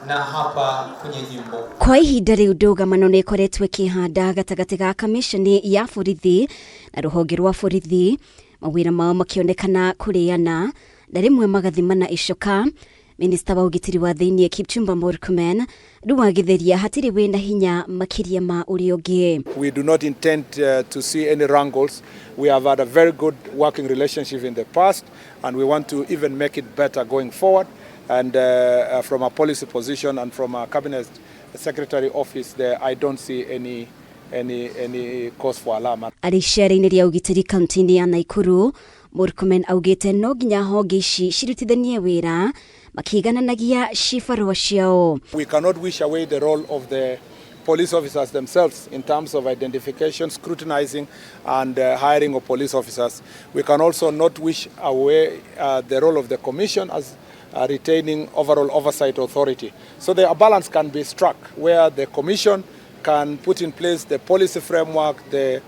na hapa kwenye jimbo. Kwa ihinda riu ndũgamano nĩ ĩkoretwo ĩkĩhanda gatagatĩ ga kamishoni ya borithi na rũhonge rwa borithi, mawĩra mao makĩonekana kũrĩana na rĩmwe magathimana icoka. Minista wa ugitiri wa THIINI KIPCHUMBA Murkomen ruwagitheria hatiri wina hinya makiria ma uri ungi. We do not intend to see any wrangles. We have had a very good working relationship in the past, and we want to even make it better going forward. And from a policy position and from a cabinet secretary office there, I don't see any cause for alarm. Arishare-inĩ ria ugitiri kaunti-inĩ ya NAKURU, Murkomen augite no nginya honge ici cirutithanie wira makigananagia cibarua ciao. We cannot wish away the role of the police officers themselves in terms of identification, scrutinizing and hiring of police officers. We can also not wish away the role of the commission as retaining overall oversight authority. So a balance can be struck where the commission can put in place the policy framework, the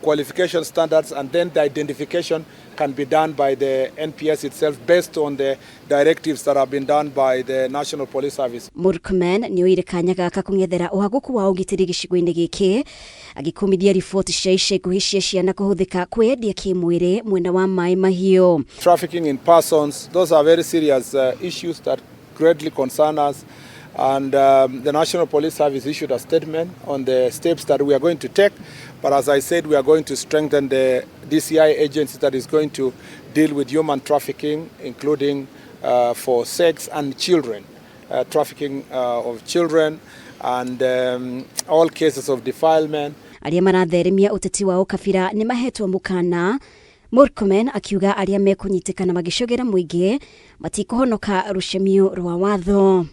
qualification standards, and then the identification can be done by the NPS itself based on the directives that have been done by the National Police Service. Murkomen ni oire kanya gaka kungethera uhaguku wa ugitiri gicigo-ini giki agikumithia riboti cia ica ikuhi cia ciana kuhuthika kwendia kimwiri mwena wa mai mahio. Trafficking in persons, those are very serious issues that greatly concern us. And the National Police Service issued a statement on the steps that we are going to take. But as I said, we are going to strengthen the DCI agency that is going to deal with human trafficking, including for sex and children, trafficking of children and all cases of defilement. Aria maratheremia uteti wa ukabira ni mahetwo mukana. Murkomen akiuga aria mekunyitikana magicogera muingi matikuhonoka rucemio rwa watho.